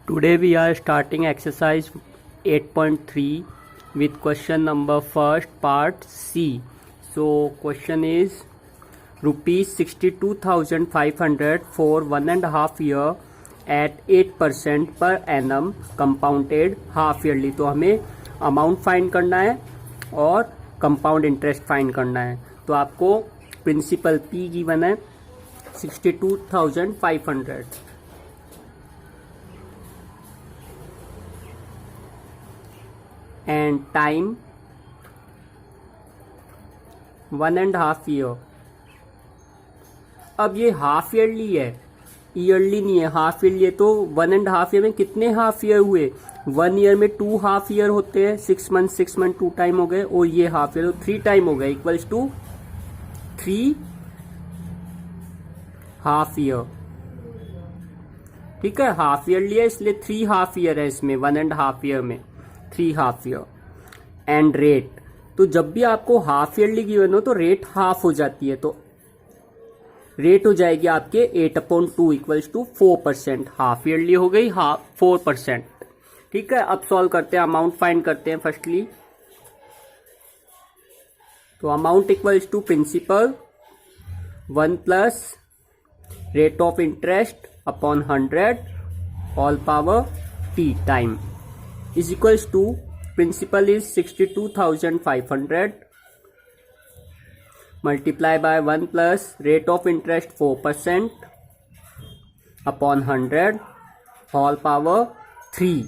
Today we are starting exercise 8.3 with question number first part C. So question is rupees 62,500 for 1.5 year at 8% per annum compounded half yearly. तो हमें amount find करना है और compound interest find करना है. तो आपको principal P given है 62,500 and time 1.5 year. अब ये हाफ ईयरली है, ईयरली नहीं है, हाफ ईयरली है. तो 1.5 ईयर में कितने हाफ ईयर हुए? 1 ईयर में 2 हाफ ईयर होते हैं, 6 मंथ 2 टाइम हो गए, और ये हाफ ईयर 3 टाइम हो गए, इक्वल्स टू 3 हाफ ईयर. ठीक है, हाफ ईयरली है इसलिए 3 हाफ ईयर है इसमें, 1.5 ईयर में 3 हाफ ईयर. एंड रेट, तो जब भी आपको हाफ ईयरली गिवन हो तो रेट हाफ हो जाती है, तो रेट हो जाएगी आपके 8/2 इक्वल्स टू 4%. हाफ ईयरली हो गई 4%. ठीक है, अब सॉल्व करते हैं, अमाउंट फाइंड करते हैं. फर्स्टली तो amount equals to principal 1 plus rate of interest upon 100 all power t time is equals to principal is 62,500 multiply by 1 plus rate of interest 4% upon 100 whole power 3.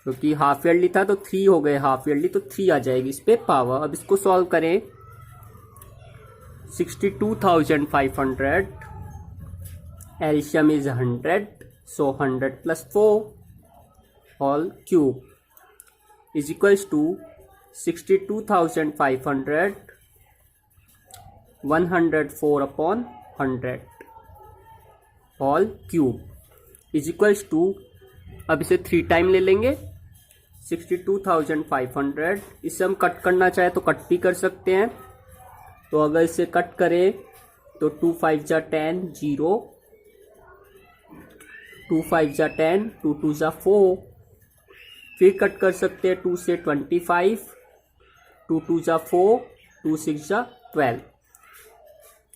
क्योंकि half yearly था तो 3 हो गए half yearly, तो 3 आ जाएगी इस पे power. अब इसको सॉल्व करें. 62,500 LCM is 100, so 100 plus 4 all cube is equals to 62,500 104 upon 100 all cube is equals to, अब इसे 3 टाइम ले लेंगे. 62,500 इसे हम कट करना चाहे तो कट भी कर सकते हैं. तो अगर इसे कट करें तो 2 5 जा 10 0, 2 5 जा 10, 2 2 जा 4. फिर कट कर सकते हैं 2 से 25, 2 2 जा 4, 2 6 जा 12.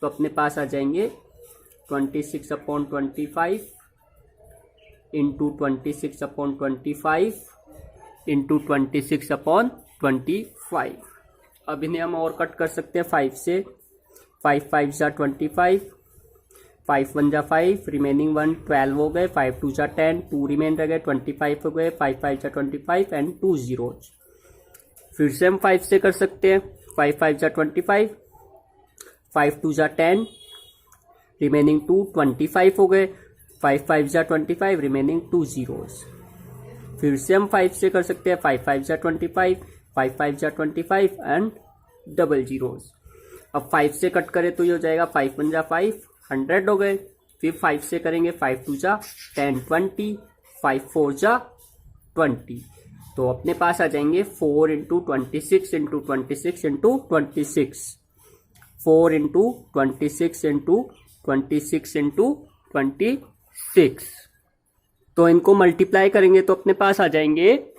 तो अपने पास आ जाएंगे 26/25 इंटू 26/25 इंटू 26/25. अब इन्हें हम और कट कर सकते हैं 5 से. 5 5 जा 25, 5 1 जा 5, रिमेनिंग 1 12 हो गए, 5 2 जा 10, 2 रिमेन रह गए, 25 हो गए, 5 5 जा 25 एंड 2 zeros. फिर से हम 5 से कर सकते हैं. 5 5 जा 25, 5 2 जा 10, रिमेनिंग 2 25 हो गए, 5 5 जा 25, रिमेनिंग 2 zeros. फिर से हम 5 से कर सकते हैं. 5 5 जा 25, 5 5 जा 25 एंड डबल zeros. अब 5 से कट करें तो ये हो जाएगा 5 1 जा 5, 100 हो गए. फिर 5 से करेंगे 5 2 जा 10 20, 5 4 जा 20. तो अपने पास आ जाएंगे 4 into 26 into 26 into 26, 4 into 26 into 26 into 26. तो इनको मल्टीप्लाई करेंगे तो अपने पास आ जाएंगे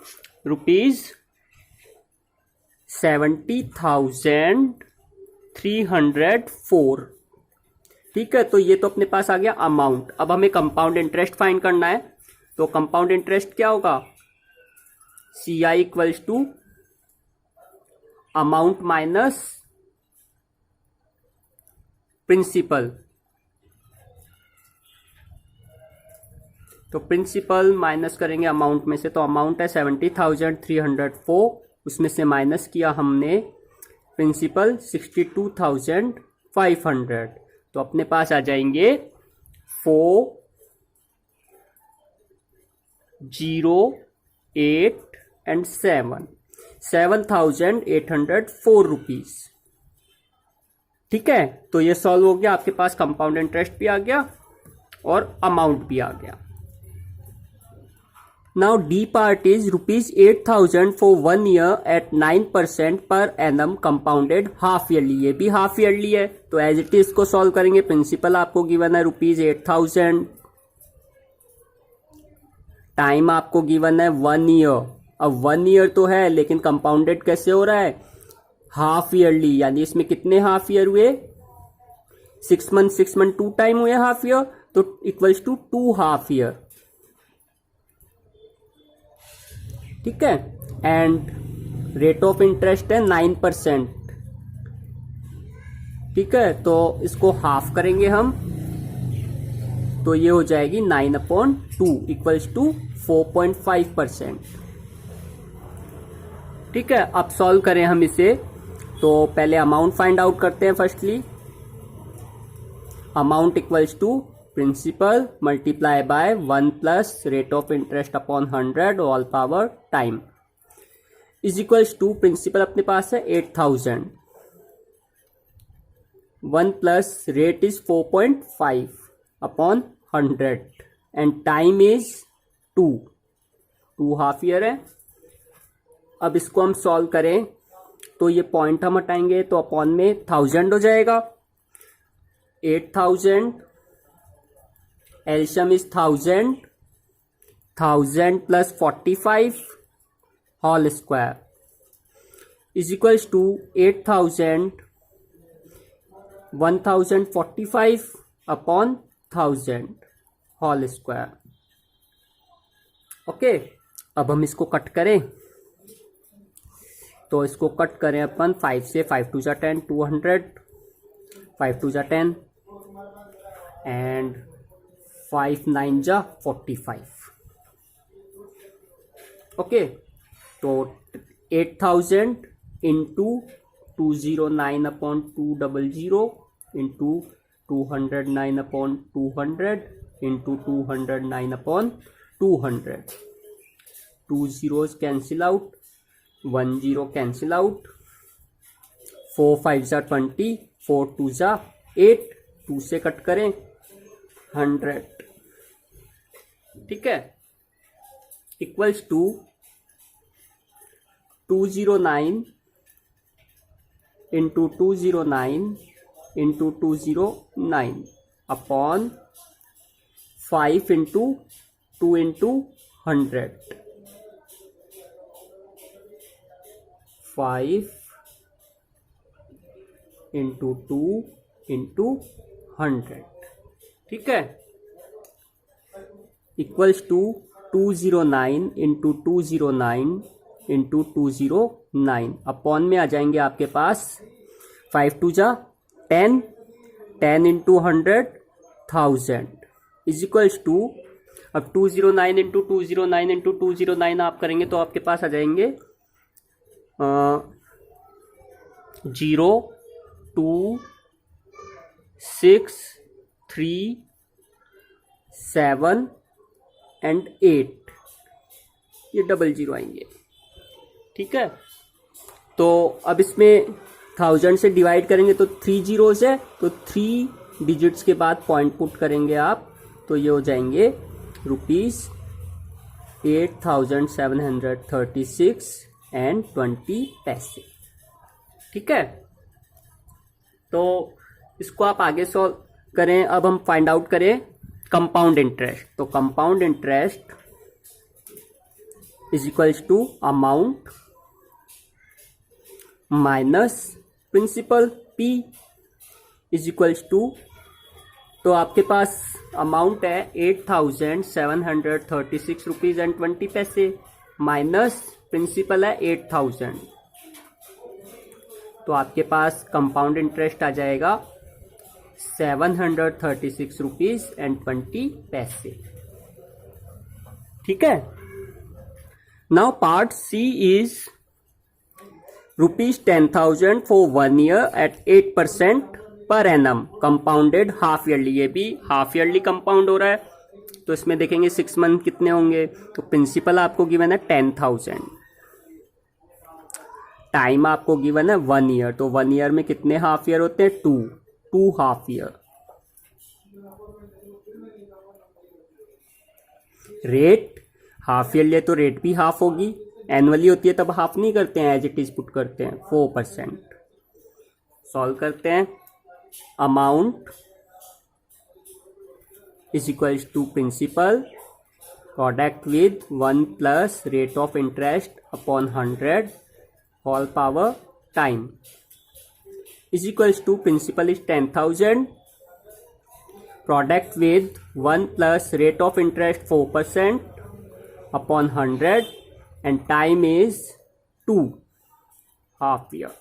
रुपीज 70,304. ठीक है, तो ये तो अपने पास आ गया अमाउंट. अब हमें कंपाउंड इंटरेस्ट फाइंड करना है. तो कंपाउंड इंटरेस्ट क्या होगा? CI equals to amount minus principal. तो प्रिंसिपल माइनस करेंगे अमाउंट में से. तो अमाउंट है 70,304, उसमें से माइनस किया हमने प्रिंसिपल 62,500. तो अपने पास आ जाएंगे 4 0 8 एंड 7, 7,804 रुपीज. ठीक है, तो ये सॉल्व हो गया. आपके पास कंपाउंड इंटरेस्ट भी आ गया और अमाउंट भी आ गया. Now D part is rupees 8,000 for 1 year at 9% per annum compounded half yearly. ये भी हाफ ईयरली है, तो एज इट इज को सॉल्व करेंगे. प्रिंसिपल आपको गिवन है रुपीज 8,000 टाइम आपको गिवन है 1 ईयर। अब 1 ईयर तो है लेकिन कंपाउंडेड कैसे हो रहा है, हाफ ईयरली, यानी इसमें कितने हाफ ईयर हुए, 6 मंथ 6 मंथ 2 टाइम हुए हाफ ईयर, तो इक्वल्स टू 2 हाफ ईयर। ठीक है, एंड रेट ऑफ इंटरेस्ट है 9%। ठीक है, तो इसको हाफ करेंगे हम, तो ये हो जाएगी 9/2 इक्वल्स टू 4.5%। ठीक है, अब सॉल्व करें हम इसे, तो पहले अमाउंट फाइंड आउट करते हैं। Firstly amount equals to principal multiply by 1 plus rate of interest upon 100 all power time is equals to, principal अपने पास है 8000, 1 plus rate is 4.5 upon 100 and time is 2 half year है। अब इसको हम solve करें तो ये पॉइंट हम हटाएंगे तो अपॉन में 1000 हो जाएगा, 8000 एल्शियम is 1000 plus 45 whole square is equals to 8000 1045 upon 1000 whole square. Okay, अब हम इसको कट करें, तो इसको कट करें अपन 5 से, 5 2 जा 10, 200, 5 2 जा 10 एंड 5 9 जा 45। ओके, तो 8000 into 209/200 into 209/200 into 209/200, 2 zeros cancel out, 1 0 cancel out, 4 5 जा 20, 4 2 जा 8, 2 से कट करें 100। ठीक है, equals to 209 into 209 into 209 upon 5 into 2 into 100, 5 into 2 into 100। ठीक है, equals to 209 into 209 into 209 upon में आ जाएंगे आपके पास 5 2 जा 10, 10 इंटू 100 1000 इज इक्वल्स टू, अब 209 इंटू 209 इंटू 209 आप करेंगे तो आपके पास आ जाएंगे 0 2 6 3 7 एंड 8, ये 00 आएंगे। ठीक है, तो अब इसमें 1000 से डिवाइड करेंगे तो 3 zeros है, तो 3 डिजिट्स के बाद पॉइंट पुट करेंगे आप, तो ये हो जाएंगे ₹8736.20 ठीक है, तो इसको आप आगे सॉल्व करें। अब हम फाइंड आउट करें कंपाउंड इंटरेस्ट, तो compound interest is equals to amount minus principal P is equals to, तो आपके पास अमाउंट है 8736.20 माइनस प्रिंसिपल है 8000, तो आपके पास कंपाउंड इंटरेस्ट आ जाएगा 736 रुपीज एंड 20 पैसे। ठीक है, now part C is ₹10,000 for 1 year at 8% per annum compounded half yearly, ये भी हाफ ईयरली कंपाउंड हो रहा है, तो इसमें देखेंगे 6 मंथ कितने होंगे, तो प्रिंसिपल आपको गिवन है 10,000, टाइम आपको गिवन है 1 ईयर, तो 1 ईयर में कितने हाफ ईयर होते हैं, 2 half year. Rate half yearly है तो रेट भी हाफ होगी, एनुअली होती है तब हाफ नहीं करते हैं, एज इट इज पुट करते हैं 4%। सॉल्व करते हैं, amount is equals to principal product with 1 plus rate of interest upon 100 whole power time is equals to principal is 10,000, product with 1 plus rate of interest 4% upon 100 and time is 2 half year.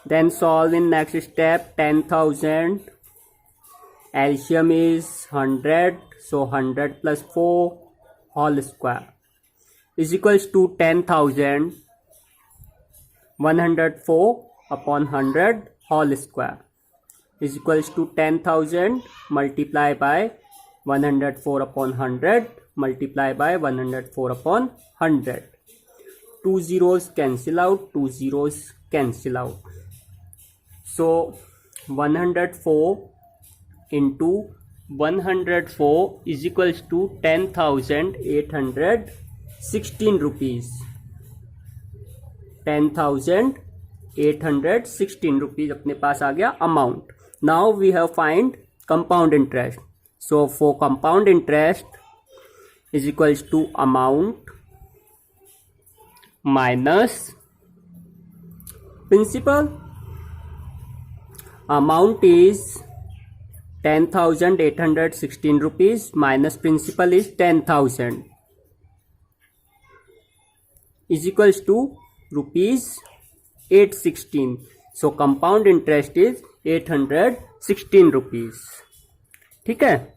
Then solve in next step. 10,000 LCM is 100, so 100 plus 4 whole square is equals to 10,000 104 upon 100 whole square is equals to 10,000 multiplied by 104 upon 100 multiply by 104 upon 100. 2 zeros cancel out, 2 zeros cancel out. So 104 into 104 is equals to 10,816 rupees. 10,816 rupees अपने पास आ गया amount. Now we have find compound interest. So for compound interest is equals to amount minus principal. Amount is 10,816 rupees minus principal is 10,000 is equals to rupees 816. So compound interest is 816 rupees. ठीक है.